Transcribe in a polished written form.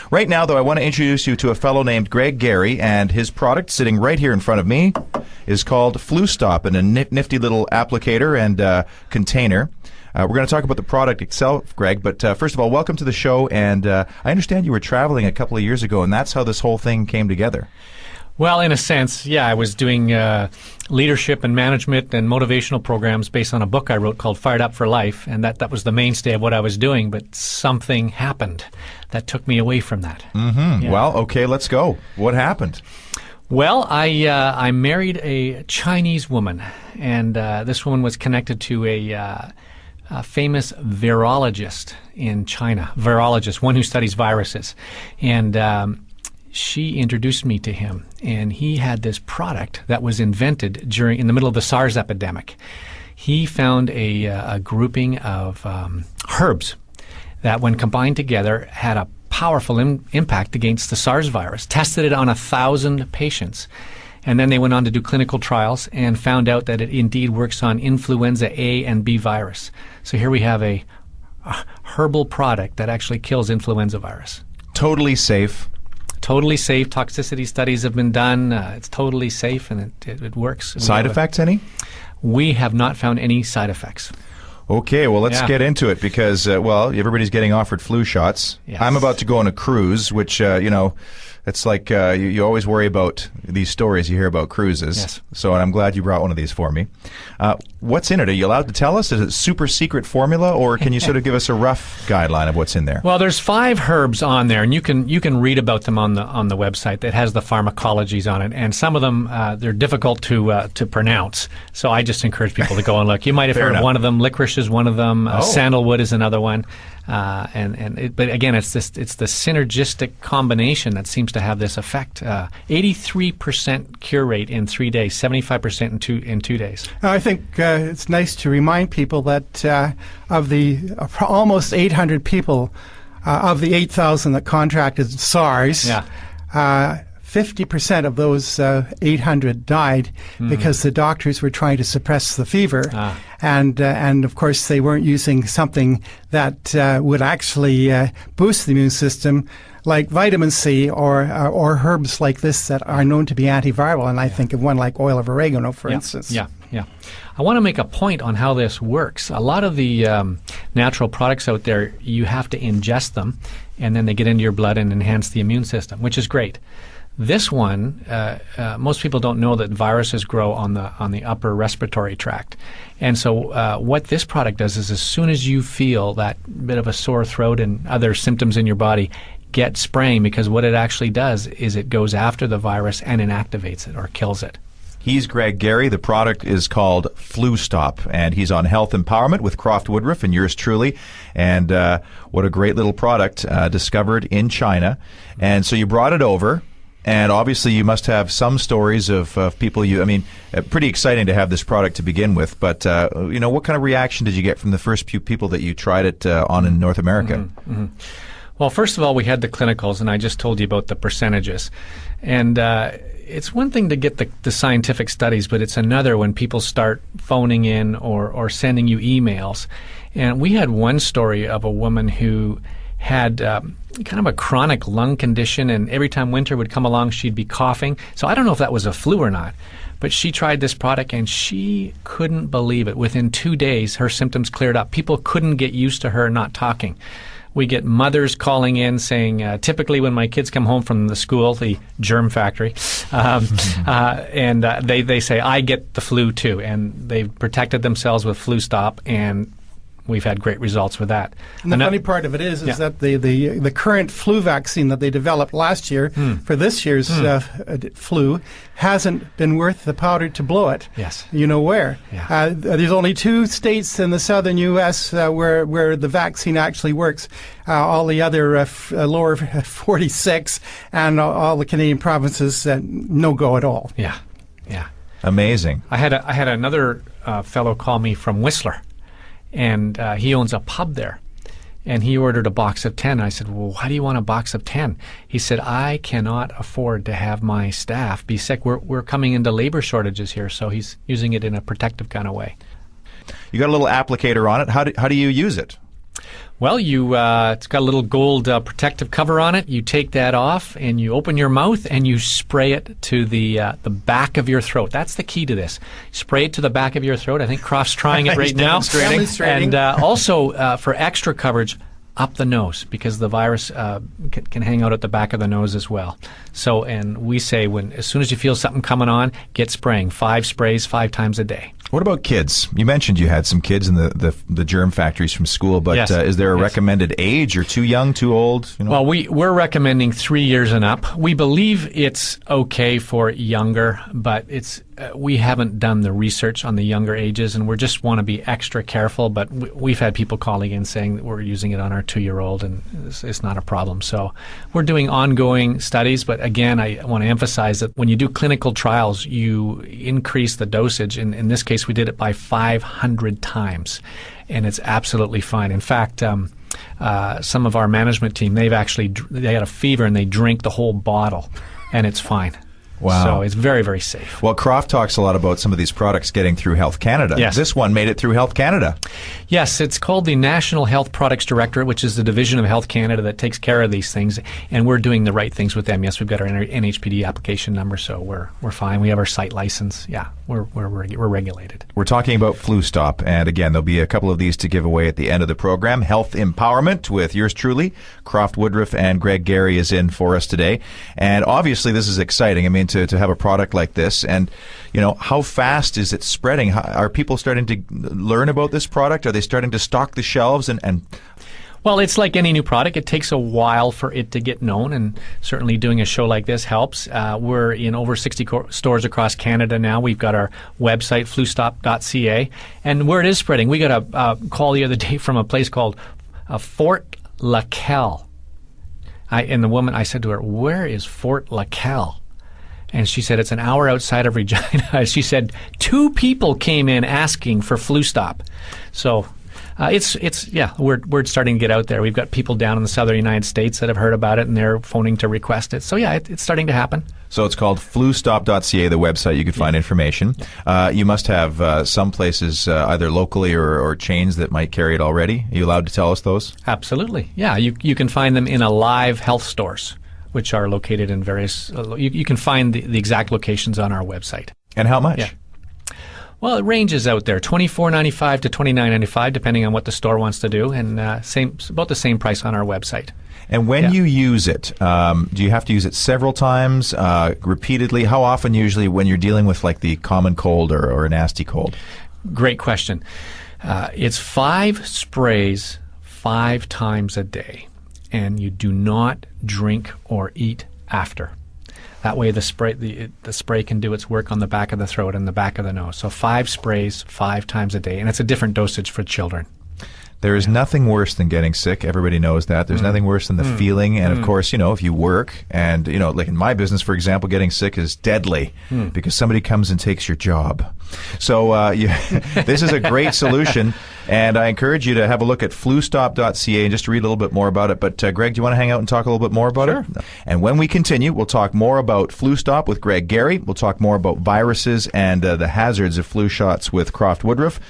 Right now, though, I want to introduce you to a fellow named Gerrie, and his product, sitting right here in front of me, is called Flu Stop, in a nifty little applicator and container. We're going to talk about the product itself, Greg, but first of all, welcome to the show, and I understand you were traveling a couple of years ago, and that's how this whole thing came together. Well, in a sense, yeah. I was doing leadership and management and motivational programs based on a book I wrote called Fired Up for Life, and that was the mainstay of what I was doing, but something happened that took me away from that. Mm-hmm. Yeah. Well, okay, let's go. What happened? Well, I married a Chinese woman, and this woman was connected to a famous virologist in China, one who studies viruses, and she introduced me to him, and he had this product that was invented in the middle of the SARS epidemic. He found a grouping of herbs that, when combined together, had a powerful impact against the SARS virus, tested it on 1,000 patients. And then they went on to do clinical trials and found out that it indeed works on influenza A and B virus. So here we have a herbal product that actually kills influenza virus. Totally safe. Totally safe. Toxicity studies have been done. It's totally safe, and it works. Side effects, any? We have not found any side effects. Okay, well, let's get into it because, everybody's getting offered flu shots. Yes. I'm about to go on a cruise, which, it's like you always worry about these stories you hear about cruises. Yes. So I'm glad you brought one of these for me. What's in it? Are you allowed to tell us? Is it super secret formula, or can you sort of give us a rough guideline of what's in there? Well, there's 5 herbs on there, and you can read about them on the website that has the pharmacologies on it. And some of them they're difficult to pronounce. So I just encourage people to go and look. You might have heard of one of them. Licorice is one of them. Sandalwood is another one. But again, it's the synergistic combination that seems to have this effect. 83% cure rate in 3 days, 75% in 2 days. I think it's nice to remind people that of the almost 800 people of the 8,000 that contracted SARS, 50% of those 800 died because the doctors were trying to suppress the fever, and of course they weren't using something that would actually boost the immune system, like vitamin C or herbs like this that are known to be antiviral. And I think of one like oil of oregano, for instance. Yeah. I want to make a point on how this works. A lot of the natural products out there, you have to ingest them, and then they get into your blood and enhance the immune system, which is great. This one, most people don't know that viruses grow on the upper respiratory tract. And so what this product does is, as soon as you feel that bit of a sore throat and other symptoms in your body, get spraying, because what it actually does is it goes after the virus and inactivates it or kills it. He's Greg Gerrie. The product is called Flu Stop, and he's on Health Empowerment with Croft Woodruff and yours truly. And what a great little product discovered in China. And so you brought it over. And obviously you must have some stories of people pretty exciting to have this product to begin with. But, what kind of reaction did you get from the first few people that you tried it on in North America? Mm-hmm. Well, first of all, we had the clinicals, and I just told you about the percentages. And it's one thing to get the scientific studies, but it's another when people start phoning in or sending you emails. And we had one story of a woman who had kind of a chronic lung condition, and every time winter would come along, she'd be coughing. So I don't know if that was a flu or not, but she tried this product, and she couldn't believe it. Within 2 days, her symptoms cleared up. People couldn't get used to her not talking. We get mothers calling in saying, typically when my kids come home from the school, the germ factory, and they say, I get the flu too. And they've protected themselves with Flu Stop, and we've had great results with that. And the funny part of it is that the current flu vaccine that they developed last year for this year's flu hasn't been worth the powder to blow it. Yes. You know where. Yeah. There's only 2 states in the southern U.S. Where the vaccine actually works. All the other lower 46 and all the Canadian provinces, no go at all. Yeah. Amazing. I had another fellow call me from Whistler. And he owns a pub there. And he ordered a box of 10. I said, well, why do you want a box of 10? He said, I cannot afford to have my staff be sick. We're coming into labor shortages here, so he's using it in a protective kind of way. You got a little applicator on it. How do you use it? Well, it's got a little gold protective cover on it. You take that off and you open your mouth and you spray it to the back of your throat. That's the key to this. Spray it to the back of your throat. I think Croft's trying it right now. Demonstrating. And also for extra coverage, up the nose, because the virus can hang out at the back of the nose as well. So, and we say as soon as you feel something coming on, get spraying. 5 sprays 5 times a day. What about kids? You mentioned you had some kids in the germ factories from school, but Yes. Is there a recommended age, or too young, too old? Well, we're recommending 3 years and up. We believe it's okay for younger, but we haven't done the research on the younger ages, and we just want to be extra careful. But we've had people calling in saying that we're using it on our 2-year-old, and it's not a problem. So we're doing ongoing studies, but again, I want to emphasize that when you do clinical trials, you increase the dosage. In this case, we did it by 500 times, and it's absolutely fine. In fact, some of our management team, they had a fever and they drink the whole bottle, and it's fine. Wow. So it's very, very safe. Well, Croft talks a lot about some of these products getting through Health Canada. Yes. This one made it through Health Canada. Yes, it's called the National Health Products Directorate, which is the division of Health Canada that takes care of these things, and we're doing the right things with them. Yes, we've got our NHPD application number, so we're fine. We have our site license. Yeah, we're regulated. We're talking about Flu Stop, and again, there'll be a couple of these to give away at the end of the program. Health Empowerment with yours truly, Croft Woodruff, and Greg Gerrie is in for us today. And obviously, this is exciting. I mean, to have a product like this, and how fast is it spreading? Are people starting to learn about this product? Are they starting to stock the shelves? And Well, it's like any new product. It takes a while for it to get known, and certainly doing a show like this helps. We're in over 60 stores across Canada now. We've got our website, flustop.ca, and where it is spreading, we got a call the other day from a place called Fort Laquelle. And the woman, I said to her, "Where is Fort Laquelle?" And she said, "It's an hour outside of Regina." She said 2 people came in asking for Flu Stop. So we're starting to get out there. We've got people down in the southern United States that have heard about it, and they're phoning to request it. So it's starting to happen. So it's called flustop.ca, the website. You can find information. You must have some places either locally or chains that might carry it already. Are you allowed to tell us those? Absolutely. Yeah, you can find them in Alive Health stores, which are located in various you can find the exact locations on our website. And how much? Yeah. Well, it ranges out there, $24.95 to $29.95, depending on what the store wants to do, and about the same price on our website. And when you use it, do you have to use it several times, repeatedly? How often usually when you're dealing with like the common cold or a nasty cold? Great question. It's 5 sprays 5 times a day, and you do not drink or eat after. That way the spray can do its work on the back of the throat and the back of the nose. So 5 sprays 5 times a day, and it's a different dosage for children. There is nothing worse than getting sick. Everybody knows that. There's nothing worse than the feeling. And, of course, if you work and, like in my business, for example, getting sick is deadly because somebody comes and takes your job. So this is a great solution. And I encourage you to have a look at flustop.ca and just to read a little bit more about it. But, Greg, do you want to hang out and talk a little bit more about it? And when we continue, we'll talk more about Flu Stop with Greg Gerrie. We'll talk more about viruses and the hazards of flu shots with Croft Woodruff.